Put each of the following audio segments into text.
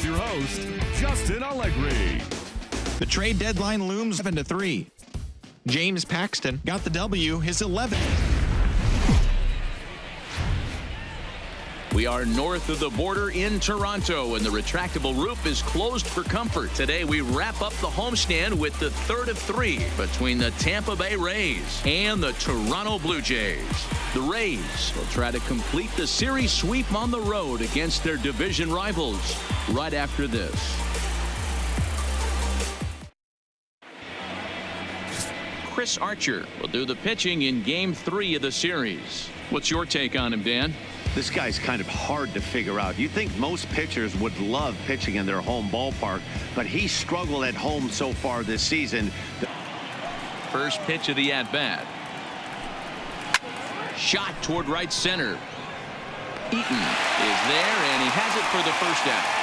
your host, Justin Allegri. The trade deadline looms 7-3. James Paxton got the W, his 11th. We are north of the border in Toronto, and the retractable roof is closed for comfort. Today, we wrap up the homestand with the third of three between the Tampa Bay Rays and the Toronto Blue Jays. The Rays will try to complete the series sweep on the road against their division rivals right after this. Chris Archer will do the pitching in Game 3 of the series. What's your take on him, Dan? This guy's kind of hard to figure out. You think most pitchers would love pitching in their home ballpark, but he struggled at home so far this season. First pitch of the at-bat. Shot toward right center. Eaton is there, and he has it for the first out.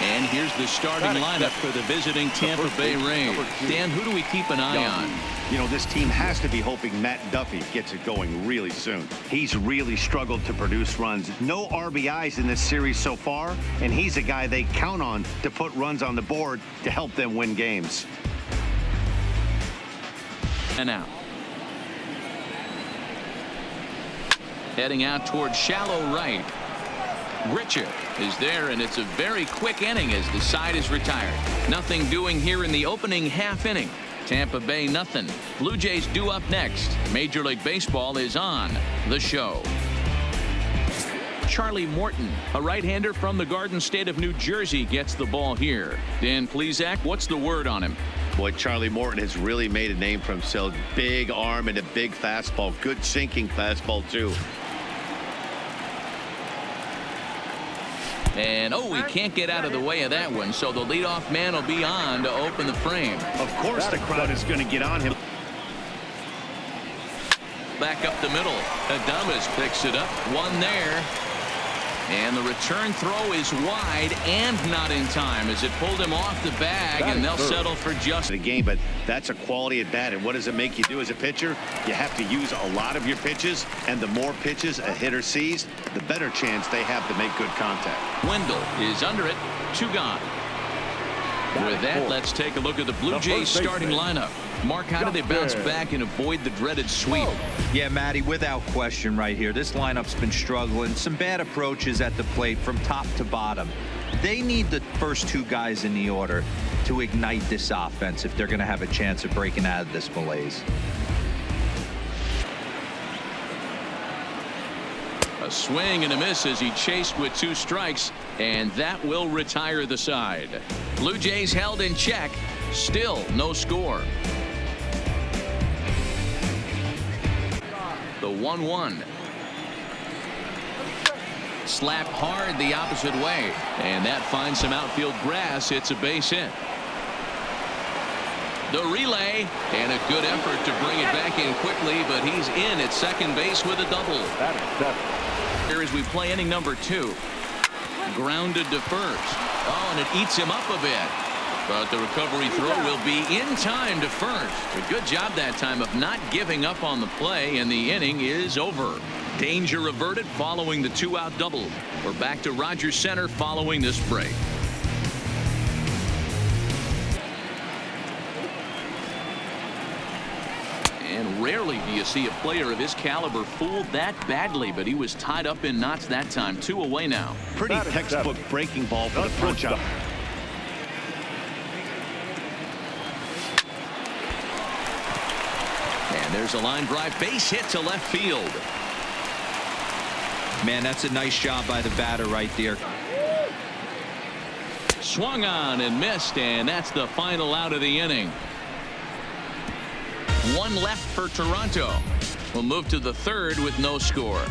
And here's the starting lineup for the visiting Tampa Bay Rays. Dan, who do we keep an eye on? You know, this team has to be hoping Matt Duffy gets it going really soon. He's really struggled to produce runs. No RBIs in this series so far, and he's a guy they count on to put runs on the board to help them win games. And out. Heading out toward shallow right. Grichuk is there, and it's a very quick inning as the side is retired. Nothing doing here in the opening half inning. Tampa Bay nothing. Blue Jays due up next. Major League Baseball is on the show. Charlie Morton, a right-hander from the Garden State of New Jersey, gets the ball here. Dan Plesac, what's the word on him? Boy, Charlie Morton has really made a name for himself. Big arm and a big fastball. Good sinking fastball, too. And, he can't get out of the way of that one, so the leadoff man will be on to open the frame. Of course the crowd is going to get on him. Back up the middle. Adames picks it up. One there. And the return throw is wide and not in time as it pulled him off the bag, and they'll settle for just the game. But that's a quality at bat, and what does it make you do as a pitcher? You have to use a lot of your pitches, and the more pitches a hitter sees, the better chance they have to make good contact. Wendell is under it. 2 gone. With that, let's take a look at the Blue Jays starting lineup. Mark, how do they bounce back and avoid the dreaded sweep? Yeah, Matty, without question right here. This lineup's been struggling. Some bad approaches at the plate from top to bottom. They need the first 2 guys in the order to ignite this offense if they're going to have a chance of breaking out of this malaise. A swing and a miss as he chased with 2 strikes, and that will retire the side. Blue Jays held in check. Still no score. The 1-1. Slapped hard the opposite way, and that finds some outfield grass. It's a base hit. The relay, and a good effort to bring it back in quickly, but he's in at second base with a double. Here as we play inning number 2. Grounded to first. And it eats him up a bit. But the recovery throw will be in time to first. A good job that time of not giving up on the play, and the inning is over. Danger averted following the 2-out double. We're back to Rogers Center following this break. And rarely do you see a player of his caliber fooled that badly, but he was tied up in knots that time. 2 away now. Pretty textbook breaking ball for the punch out. And there's a line drive base hit to left field. Man, that's a nice job by the batter right there. Swung on and missed, and that's the final out of the inning. 1 left for Toronto. We'll move to the 3rd with no score.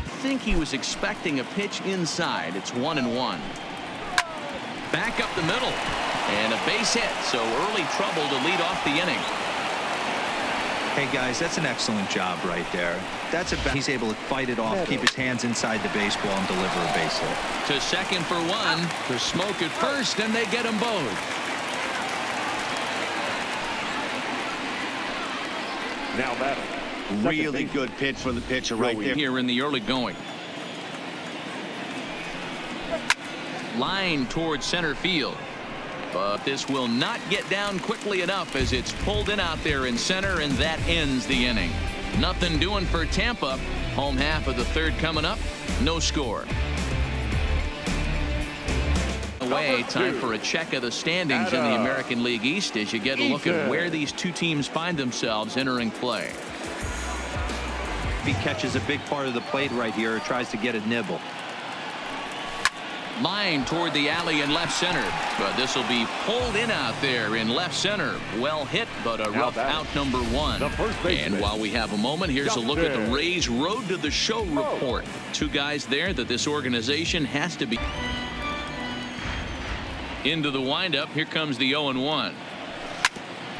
I think he was expecting a pitch inside. It's 1-1. Back up the middle, and a base hit, so early trouble to lead off the inning. Hey guys, that's an excellent job right there. He's able to fight it off, keep his hands inside the baseball, and deliver a base hit. To second for 1. To Smoke at first, and they get them both. Now batting. Really good pitch from the pitcher right there. Here in the early going. Line towards center field. But this will not get down quickly enough as it's pulled in out there in center, and that ends the inning. Nothing doing for Tampa. Home half of the third coming up. No score. Away, time for a check of the standings in the American League East as you get a look at where these two teams find themselves entering play. He catches a big part of the plate right here or tries to get a nibble. Line toward the alley in left center, but this will be pulled in out there in left center. Well hit, but a rough out number one. And while we have a moment, here's a look at the Rays Road to the Show report. Two guys there that this organization has to be. Into the windup, here comes the 0-1.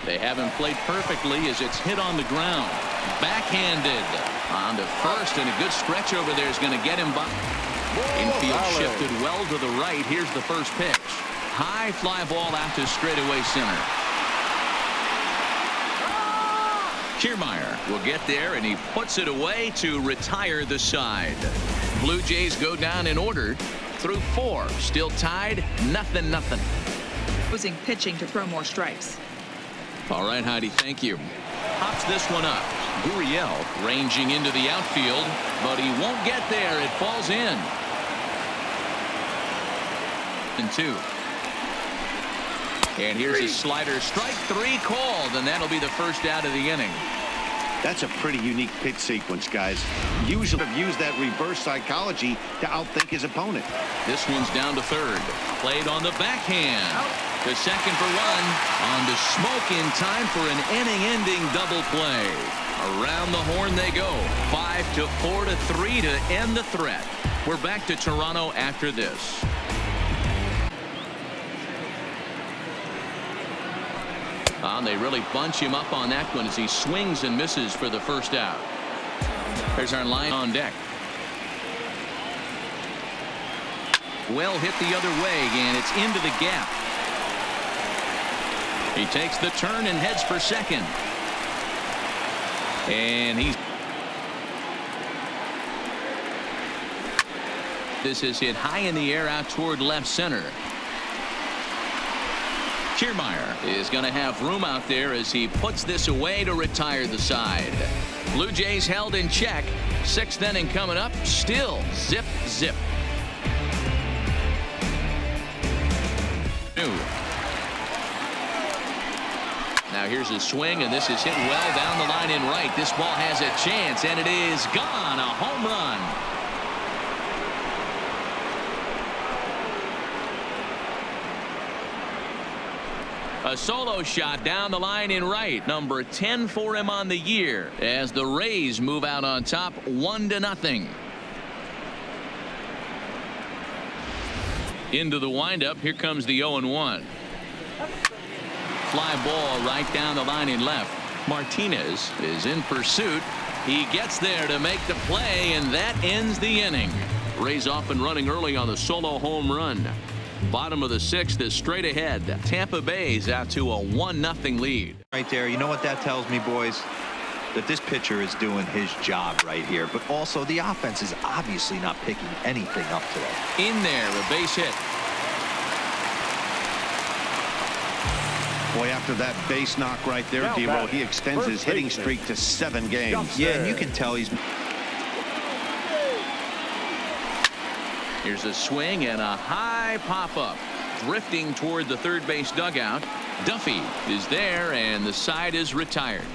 They haven't played perfectly as it's hit on the ground. Backhanded on to first, and a good stretch over there is going to get him by. Infield shifted well to the right. Here's the first pitch. High fly ball out to straightaway center. Kiermaier will get there, and he puts it away to retire the side. Blue Jays go down in order through 4. Still tied, 0-0. Using pitching to throw more strikes. All right, Heidi, thank you. Pops this one up. Gurriel ranging into the outfield, but he won't get there. It falls in. And 2. And here's a slider. Strike 3 called, and that'll be the first out of the inning. That's a pretty unique pitch sequence, guys. Usually have used that reverse psychology to outthink his opponent. This one's down to third. Played on the backhand. To second for 1. On to Smoke in time for an inning-ending double play. Around the horn they go. 5-4 to 3 to end the threat. We're back to Toronto after this. They really bunch him up on that one as he swings and misses for the first out. There's our line on deck. Well hit the other way, and it's into the gap. He takes the turn and heads for second. And he's. This is hit high in the air out toward left center. Kiermaier is going to have room out there as he puts this away to retire the side. Blue Jays held in check. 6th inning coming up. Still zip. Now here's a swing, and this is hit well down the line in right. This ball has a chance, and it is gone. A home run. A solo shot down the line in right. Number 10 for him on the year as the Rays move out on top 1-0. Into the windup. Here comes the 0-1. Fly ball right down the line in left. Martinez is in pursuit. He gets there to make the play, and that ends the inning. Rays off and running early on the solo home run. Bottom of the 6th is straight ahead. Tampa Bay's out to a 1-0 lead. Right there, you know what that tells me, boys? That this pitcher is doing his job right here, but also the offense is obviously not picking anything up today. In there, a base hit. Boy, after that base knock right there, D-Roll, he extends his hitting streak to 7 games. Yeah, and you can tell he's. Here's a swing and a high pop-up. Drifting toward the third base dugout. Duffy is there, and the side is retired.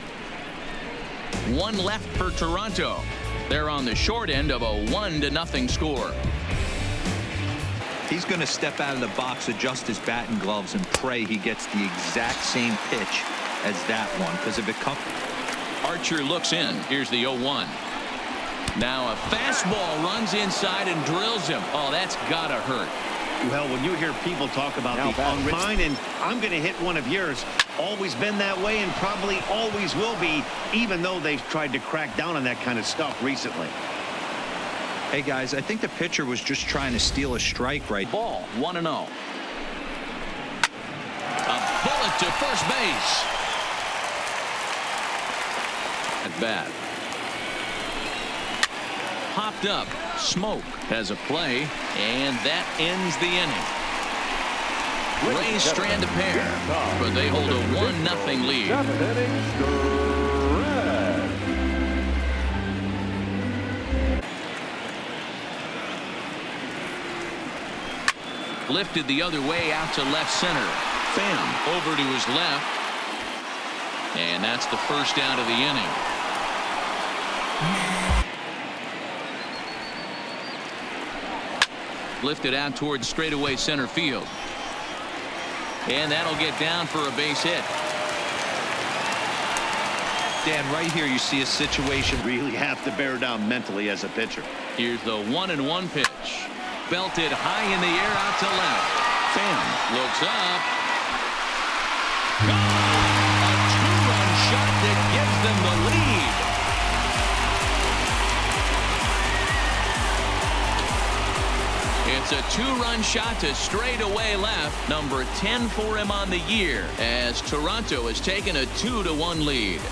1 left for Toronto. They're on the short end of a 1-0 score. He's going to step out of the box, adjust his batting gloves, and pray he gets the exact same pitch as that one, because if it comes. Archer looks in. Here's the 0-1. Now a fastball runs inside and drills him. Oh, that's gotta hurt. Well, when you hear people talk about the unwritten, and I'm going to hit one of yours, always been that way and probably always will be, even though they've tried to crack down on that kind of stuff recently. Hey guys, I think the pitcher was just trying to steal a strike right. Ball 1-0. A bullet to first base. bat. Popped up. Smoke has a play, and that ends the inning. Rays strand a pair, but they hold a 1-0 lead. Lifted the other way out to left center. Pham over to his left. And that's the first out of the inning. Lifted out towards straightaway center field. And that'll get down for a base hit. Dan, right here you see a situation. Really have to bear down mentally as a pitcher. Here's the 1-1 pitch. Belted high in the air out to left. Pham looks up. Gone! A two-run shot that gives them the lead. It's a two-run shot to straightaway left. Number 10 for him on the year as Toronto has taken a 2-1 lead.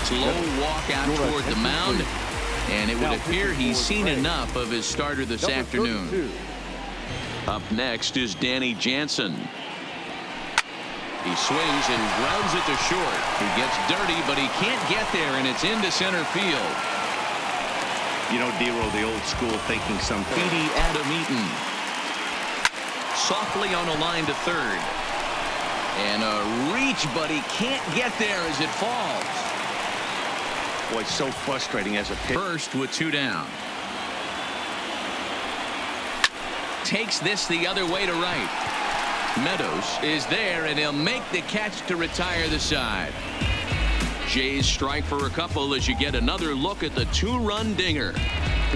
Slow walk out toward the mound, and it would appear he's seen enough of his starter this afternoon. Up next is Danny Jansen. He swings and grounds it to short. He gets dirty, but he can't get there, and it's into center field. You know, Dero, the old school thinking something. Petey Adam Eaton. Softly on a line to third. And a reach, but he can't get there as it falls. Boy, so frustrating as a pitcher. First with 2 down. Takes this the other way to right. Meadows is there, and he'll make the catch to retire the side. Jays strike for a couple as you get another look at the 2-run dinger.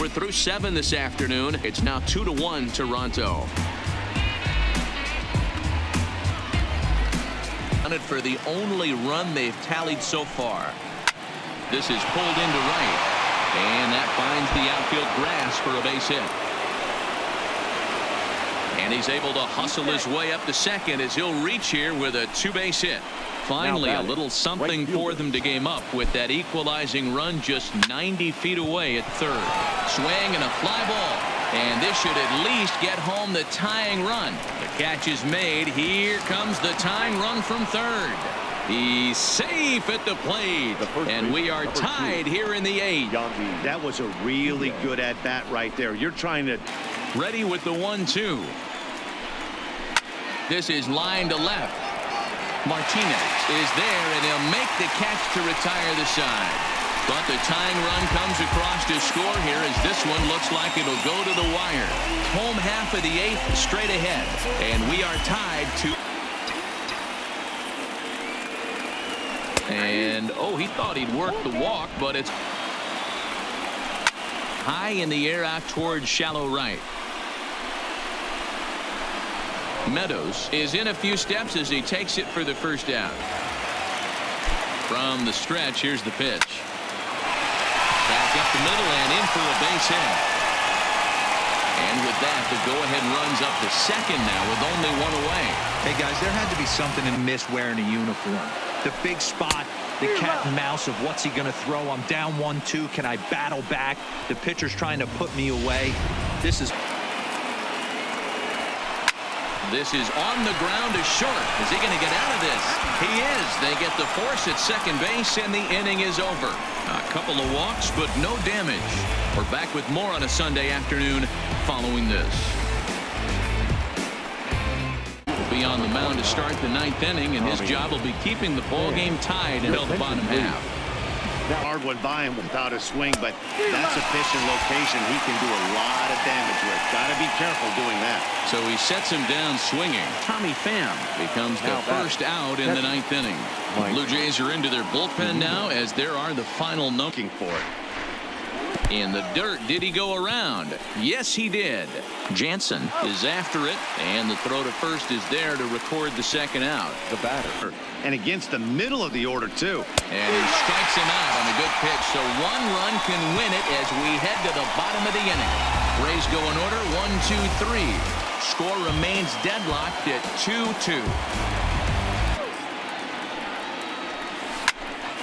We're through 7 this afternoon. It's now 2-1 Toronto. For the only run they've tallied so far. This is pulled into right, and that finds the outfield grass for a base hit. And he's able to hustle his way up to second as he'll reach here with a 2-base hit. Finally, a little something for them to game up with that equalizing run just 90 feet away at third. Swing and a fly ball, and this should at least get home the tying run. The catch is made. Here comes the tying run from third. He's safe at the plate, and we are tied here in the 8th. That was a really good at-bat right there. You're trying to... Ready with the 1-2. This is line to left. Martinez is there, and he'll make the catch to retire the side. But the tying run comes across to score here as this one looks like it'll go to the wire. Home half of the 8th straight ahead, and we are tied to... And, oh, he thought he'd work the walk, but it's high in the air out towards shallow right. Meadows is in a few steps as he takes it for the first out. From the stretch, here's the pitch. Back up the middle and in for a base hit. And with that, the go-ahead runs up to second now with only 1 away. Hey, guys, there had to be something in miss wearing a uniform. The big spot, the cat and mouse of what's he going to throw. I'm down 1-2. Can I battle back? The pitcher's trying to put me away. This is on the ground to short. Is he going to get out of this? He is. They get the force at second base, and the inning is over. A couple of walks, but no damage. We're back with more on a Sunday afternoon following this. Will be on the mound to start the 9th inning, and his job will be keeping the ball game tied until the bottom half. That hard one by him without a swing, but that's a pitch and location he can do a lot of damage with. Got to be careful doing that. So he sets him down swinging. Tommy Pham becomes the first out in the 9th inning. The Blue Jays are into their bullpen now as there are the final looking for it. In the dirt, did he go around? Yes, he did. Jansen is after it, and the throw to first is there to record the second out. The batter. And against the middle of the order, too. And he strikes him out on a good pitch, so one run can win it as we head to the bottom of the inning. Rays go in order, 1-2-3. Score remains deadlocked at 2-2.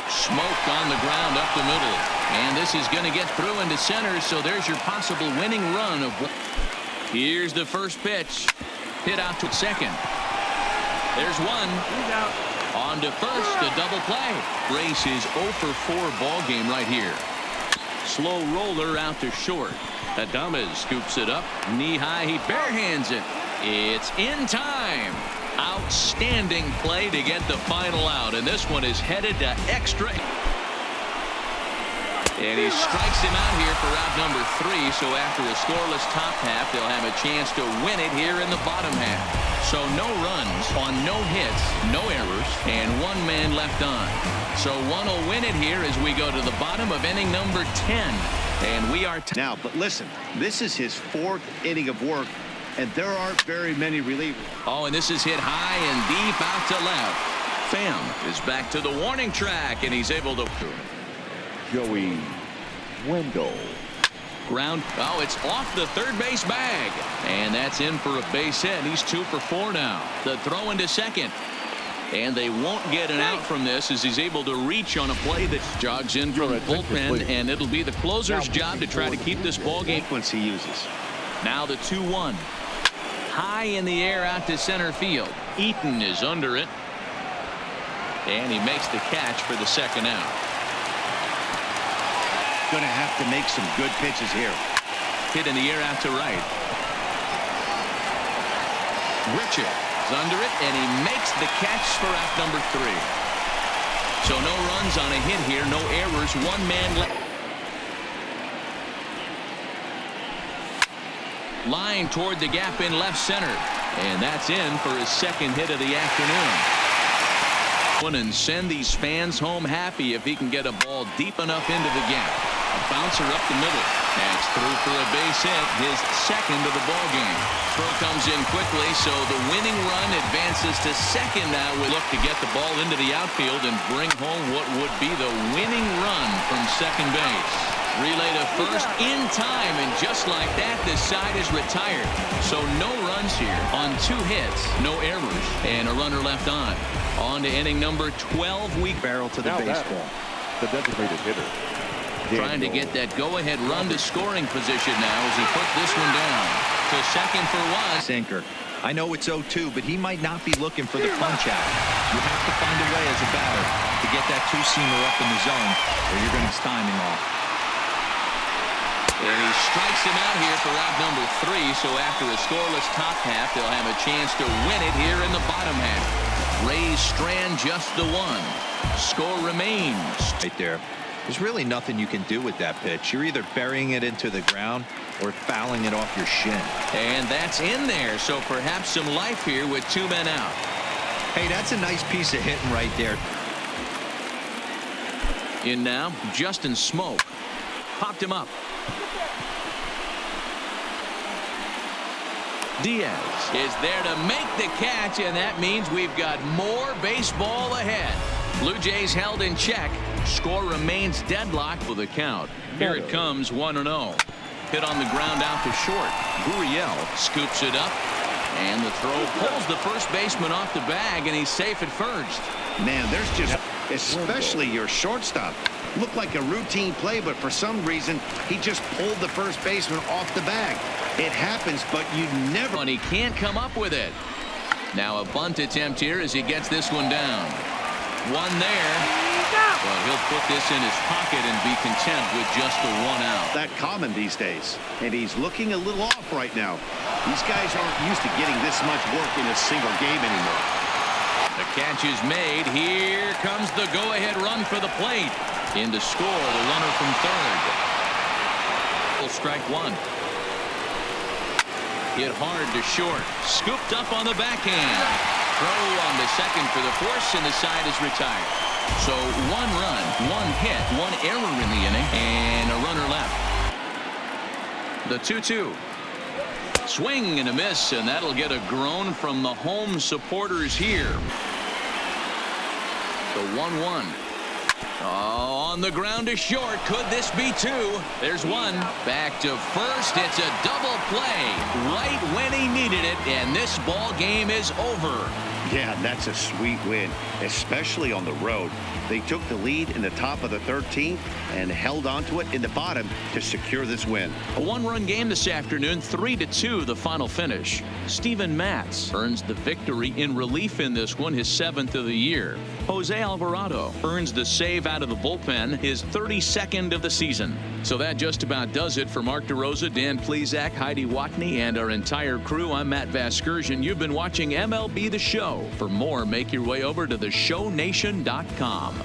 Smoked on the ground up the middle. And this is going to get through into center, so there's your possible winning run of. Here's the first pitch. Hit out to second. There's one. He's out. On to first, a double play. Race is 0 for 4 ball game right here. Slow roller out to short. Adames scoops it up. Knee high, he barehands it. It's in time. Outstanding play to get the final out, and this one is headed to extra. And he strikes him out here for out number 3, so after a scoreless top half, they'll have a chance to win it here in the bottom half. So no runs on no hits, no errors, and 1 man left on. So one will win it here as we go to the bottom of inning number 10. And we are now, but listen, this is his 4th inning of work, and there aren't very many relievers. Oh, and this is hit high and deep out to left. Pham is back to the warning track, and he's able to. Joey Wendell. Ground. Oh, it's off the third base bag. And that's in for a base hit. He's 2 for 4 now. The throw into second. And they won't get an out from this as he's able to reach on a play that jogs in from the bullpen. And it'll be the closer's job to try to keep this ball game. Once he uses. Now the 2-1. High in the air out to center field. Eaton is under it. And he makes the catch for the second out. Going to have to make some good pitches here. Hit in the air out to right. Richard is under it, and he makes the catch for out number 3. So no runs on a hit here, no errors, 1 man left. Line toward the gap in left center, and that's in for his second hit of the afternoon. And send these fans home happy if he can get a ball deep enough into the gap. A bouncer up the middle. That's through for a base hit, his second of the ball game. Throw comes in quickly, so the winning run advances to second. Now we look to get the ball into the outfield and bring home what would be the winning run from second base. Relay to first in time, and just like that, the side is retired. So no runs here on 2 hits, no errors, and a runner left on. On to inning number 12. Weak barrel to the baseball. The designated hitter. Trying to get that go-ahead run to scoring position now as he put this one down. To second for 1. Sinker. I know it's 0-2, but he might not be looking for the punch out. You have to find a way as a batter to get that 2-seamer up in the zone, or you're going to timing off. And he strikes him out here for out number 3, so after a scoreless top half, they'll have a chance to win it here in the bottom half. Rays strand just the 1. Score remains. Right there. There's really nothing you can do with that pitch. You're either burying it into the ground or fouling it off your shin. And that's in there, so perhaps some life here with 2 men out. Hey, that's a nice piece of hitting right there. In now, Justin Smoke. Popped him up. Diaz is there to make the catch, and that means we've got more baseball ahead. Blue Jays held in check. Score remains deadlocked for the count. Here it comes, 1-0. Hit on the ground out to short. Gurriel scoops it up, and the throw pulls the first baseman off the bag, and he's safe at first. Man, there's just, especially your shortstop, looked like a routine play, but for some reason, he just pulled the first baseman off the bag. It happens, but you never. And he can't come up with it. Now a bunt attempt here as he gets this one down. One there. Well, he'll put this in his pocket and be content with just the 1 out. That common these days, and he's looking a little off right now. These guys aren't used to getting this much work in a single game anymore. The catch is made. Here comes the go-ahead run for the plate. In to score, the runner from third. Full strike 1. Hit hard to short. Scooped up on the backhand. Throw on the second for the force, and the side is retired. So 1 run, 1 hit, 1 error in the inning, and a runner left. The 2-2. Swing and a miss, and that'll get a groan from the home supporters here. The 1-1. Oh, on the ground to short. Could this be two? There's one. Back to first. It's a double play right when he needed it, and this ball game is over. Yeah, that's a sweet win, especially on the road. They took the lead in the top of the 13th and held on to it in the bottom to secure this win. A one-run game this afternoon, 3-2 the final finish. Steven Matz earns the victory in relief in this one, his 7th of the year. Jose Alvarado earns the save out of the bullpen, his 32nd of the season. So that just about does it for Mark DeRosa, Dan Plesac, Heidi Watney, and our entire crew. I'm Matt Vasgersian. You've been watching MLB The Show. For more, make your way over to theshownation.com.